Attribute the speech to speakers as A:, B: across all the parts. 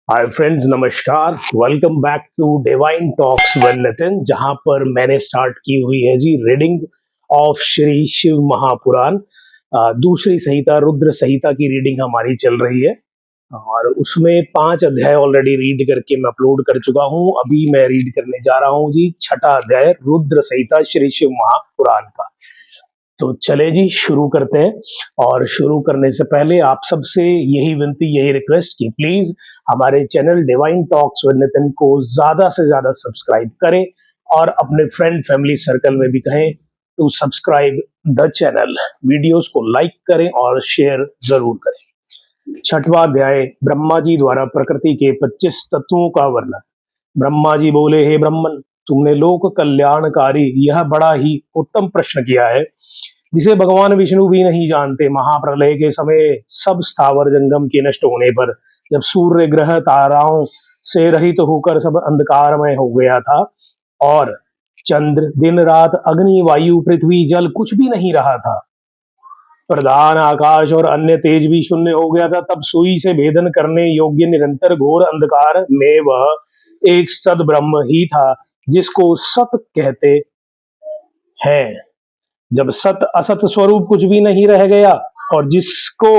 A: हाय friends, नमस्कार। Welcome back to divine talks with Nitin, जहां पर मैंने स्टार्ट की हुई है जी रीडिंग ऑफ श्री शिव महापुराण। दूसरी संहिता रुद्र संहिता की रीडिंग हमारी चल रही है और उसमें 5 अध्याय ऑलरेडी रीड करके मैं अपलोड कर चुका हूं। अभी मैं रीड करने जा रहा हूं जी छठा अध्याय रुद्र संहिता श्री शिव महापुराण का। तो चले जी शुरू करते हैं। और शुरू करने से पहले आप सबसे यही विनती, यही रिक्वेस्ट कि प्लीज हमारे channel divine talks with Nitin को ज्यादा से ज्यादा सब्सक्राइब करें और अपने फ्रेंड फैमिली सर्कल में भी कहें to subscribe the channel. Videos को लाइक करें और शेयर जरूर करें। छठवां अध्याय, ब्रह्मा जी द्वारा प्रकृति के 25 तत्वों का वर्णन। ब्रह्मा जी बोले, हे ब्रह्मन, तुमने लोक कल्याणकारी यह बड़ा ही उत्तम प्रश्न किया है जिसे भगवान विष्णु भी नहीं जानते। महाप्रलय के समय सब स्थावर जंगम के नष्ट होने पर जब सूर्य ग्रह ताराओं से रहित होकर सब अंधकारमय हो गया था और चंद्र, दिन रात, अग्नि, वायु, पृथ्वी, जल कुछ भी नहीं रहा था, प्रधान आकाश और अन्य तेज भी शून्य हो गया था, तब सुई से भेदन करने योग्य निरंतर घोर अंधकार में वह एक सद ब्रह्म ही था जिसको सत कहते हैं। जब सत असत स्वरूप कुछ भी नहीं रह गया और जिसको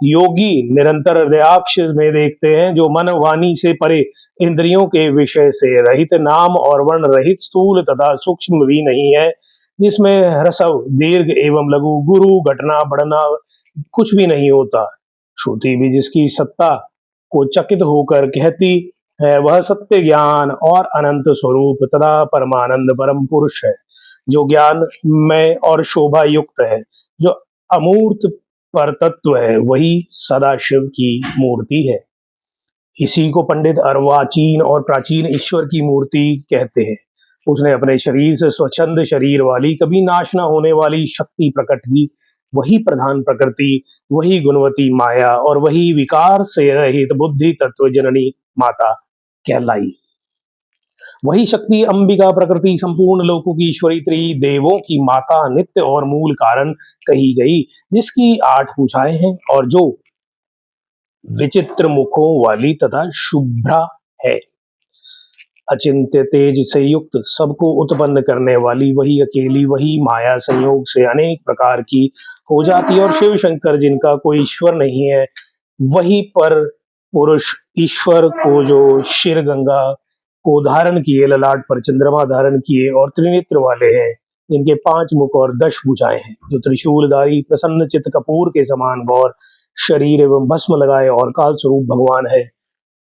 A: योगी निरंतर हृदयाक्ष में देखते हैं, जो मन वाणी से परे, इंद्रियों के विषय से रहित, नाम और वर्ण रहित, स्थूल तथा सूक्ष्म भी नहीं है, जिसमें ह्रस्व, दीर्घ एवं लघु, गुरु, घटना, बढ़ना कुछ भी नहीं होता। श्रुति भी जिसकी सत्ता को चकित होकर कहती है, वह सत्य, ज्ञान और अनंत स्वरूप तथा परमानंद परम पुरुष है, जो ज्ञान में और शोभा युक्त है, जो अमूर्त पर तत्व है, वही सदाशिव की मूर्ति है। इसी को पंडित अर्वाचीन और प्राचीन ईश्वर की मूर्ति कहते हैं। उसने अपने शरीर से स्वच्छंद शरीर वाली, कभी नाश न होने वाली शक्ति प्रकट की। वही प्रधान प्रकृति, वही गुणवती माया और वही विकार से रहित बुद्धि तत्व जननी माता कहलाई। वही शक्ति अंबिका प्रकृति, संपूर्ण लोकों की ईश्वरी, त्रिदेवों की माता, नित्य और मूल कारण कही गई, जिसकी 8 भुजाएं हैं और जो विचित्र मुखों वाली तथा शुभ्रा है। अचिंत्य तेज से युक्त, सबको उत्पन्न करने वाली, वही अकेली, वही माया संयोग से अनेक प्रकार की हो जाती है। और शिव शंकर जिनका कोई ईश्वर नहीं है, वही पर पुरुष ईश्वर को जो शिर गंगा को धारण किए, ललाट पर चंद्रमा धारण किए और त्रिनेत्र वाले हैं, जिनके 5 मुख और 10 भुजाएं हैं, जो त्रिशूलधारी, प्रसन्न चित्त, कपूर के समान गौर शरीर एवं भस्म लगाए और काल स्वरूप भगवान है।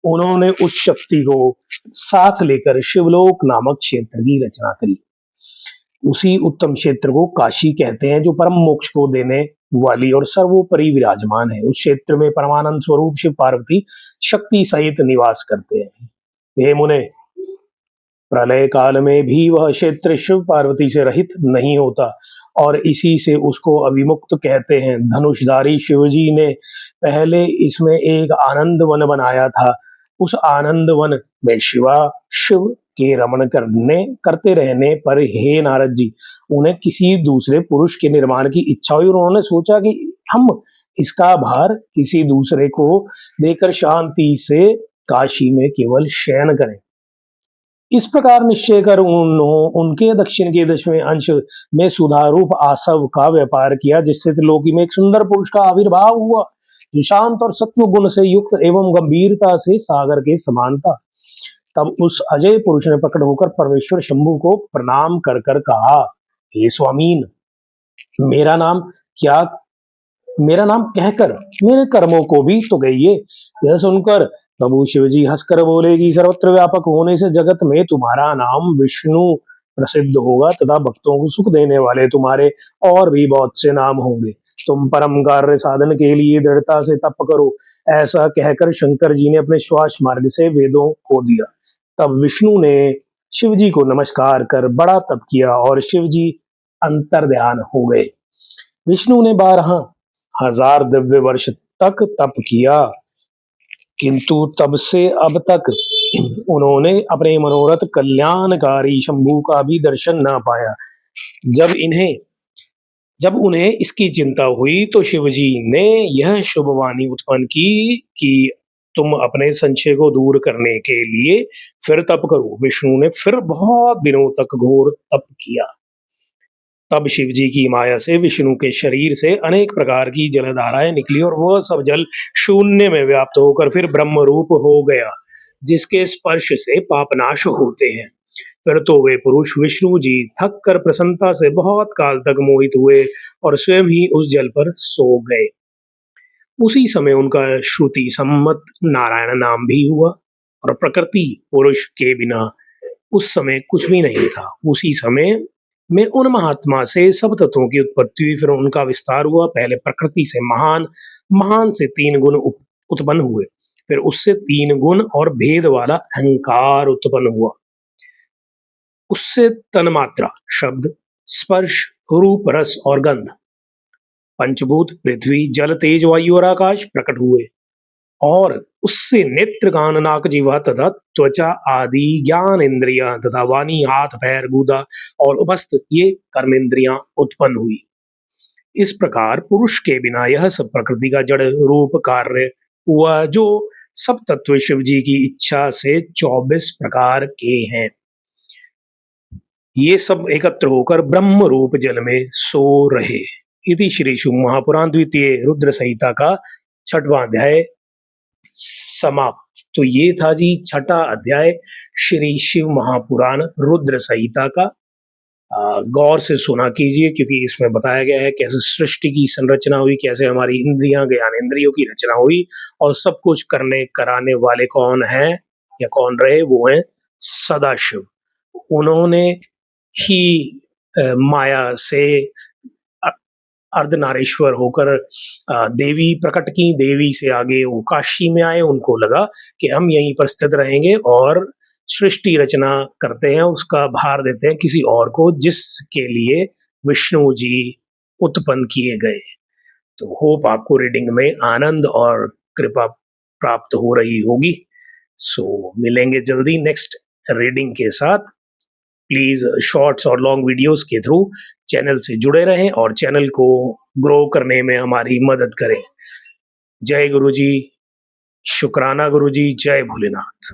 A: उन्होंने उस शक्ति को साथ लेकर शिवलोक नामक क्षेत्र की रचना करी। उसी उत्तम क्षेत्र को काशी कहते हैं, जो परम मोक्ष को देने वाली और सर्वोपरि विराजमान है। उस क्षेत्र में परमानंद स्वरूप शिव पार्वती शक्ति सहित निवास करते हैं। हे मुने, प्रलय काल में भी वह क्षेत्र शिव पार्वती से रहित नहीं होता और इसी से उसको अविमुक्त कहते हैं। धनुषधारी शिवजी ने पहले इसमें एक आनंद वन बनाया था। उस आनंद वन में शिव के रमण करते रहने पर, हे नारद जी, उन्हें किसी दूसरे पुरुष के निर्माण की इच्छा हुई और उन्होंने सोचा कि हम इसका भार किसी दूसरे को देकर शांति से काशी में केवल शयन करें। इस प्रकार निश्चय कर उनके दक्षिण के 10वें अंश में सुधारूप आसव का व्यापार किया, जिससे त्रिलोकी में एक सुंदर पुरुष का आविर्भाव हुआ, जो शांत और सत्व गुण से युक्त एवं गंभीरता से सागर के समान था। तब उस अजय पुरुष ने प्रकट होकर परमेश्वर शंभु को प्रणाम कर कर कहा, हे स्वामीन, मेरा नाम कहकर मेरे कर्मों को भी तो गइए। यह सुनकर प्रभु शिवजी हंसकर बोले कि सर्वत्र व्यापक होने से जगत में तुम्हारा नाम विष्णु प्रसिद्ध होगा तथा भक्तों को सुख देने वाले तुम्हारे और भी बहुत से नाम होंगे। तुम परम कार्य साधन के लिए दृढ़ता से तप करो। ऐसा कहकर शंकर जी ने अपने श्वास मार्ग से वेदों को दिया। तब विष्णु ने शिवजी को नमस्कार कर बड़ा तप किया और शिवजी अंतर ध्यान हो गए। विष्णु ने 12,000 दिव्य वर्ष तक तप किया, किंतु तब से अब तक उन्होंने अपने मनोरथ कल्याणकारी शंभु का भी दर्शन न पाया। जब उन्हें इसकी चिंता हुई तो शिवजी ने यह शुभवाणी उत्पन्न की कि तुम अपने संशय को दूर करने के लिए फिर तप करो। विष्णु ने फिर बहुत दिनों तक घोर तप किया। तब शिव जी की माया से विष्णु के शरीर से अनेक प्रकार की जलधाराएं निकली और वह सब जल शून्य में व्याप्त होकर फिर ब्रह्म रूप हो गया, जिसके स्पर्श से पापनाश होते हैं। फिर तो वे पुरुष विष्णु जी थक कर प्रसन्नता से बहुत काल तक मोहित हुए और स्वयं ही उस जल पर सो गए। उसी समय उनका श्रुति सम्मत नारायण नाम भी हुआ और प्रकृति पुरुष के बिना उस समय कुछ भी नहीं था। उसी समय में उन महात्मा से सब तत्वों की उत्पत्ति हुई, फिर उनका विस्तार हुआ। पहले प्रकृति से महान, महान से 3 गुण उत्पन्न हुए, फिर उससे 3 गुण और भेद वाला अहंकार उत्पन्न हुआ। उससे तन्मात्रा, शब्द, स्पर्श, रूप, रस और गंध, पंचभूत पृथ्वी, जल, तेज, वायु और आकाश प्रकट हुए और उससे नेत्र, कान, नाक, जीवा तथा त्वचा आदि ज्ञान इंद्रियां तथा वाणी, हाथ, पैर, गूदा और उपस्थ ये कर्मेंद्रियां उत्पन्न हुई। इस प्रकार पुरुष के बिना यह सब प्रकृति का जड़ रूप कार्य हुआ, जो सब तत्व शिव जी की इच्छा से 24 प्रकार के हैं। ये सब एकत्र होकर ब्रह्म रूप जल में सो रहे। इति श्री शिव महापुराण द्वितीय रुद्र संहिता का 6वां अध्याय समाप्त। तो ये था जी 6ठा अध्याय श्री शिव महापुराण रुद्र संहिता का। गौर से सुना कीजिए, क्योंकि इसमें बताया गया है कैसे सृष्टि की संरचना हुई, कैसे हमारी इंद्रियां, ज्ञानेंद्रियों की रचना हुई और सब कुछ करने कराने वाले कौन हैं या कौन रहे, वो हैं सदाशिव। उन्होंने ही माया से अर्धनारीश्वर होकर देवी प्रकट की। देवी से आगे वो काशी में आए, उनको लगा कि हम यहीं पर स्थित रहेंगे और सृष्टि रचना करते हैं, उसका भार देते हैं किसी और को, जिसके लिए विष्णु जी उत्पन्न किए गए। तो होप आपको रीडिंग में आनंद और कृपा प्राप्त हो रही होगी। सो मिलेंगे जल्दी नेक्स्ट रीडिंग के साथ। प्लीज शॉर्ट्स और लॉन्ग वीडियोस के थ्रू चैनल से जुड़े रहें और चैनल को ग्रो करने में हमारी मदद करें। जय गुरु जी, शुक्राना गुरु जी, जय भोलेनाथ।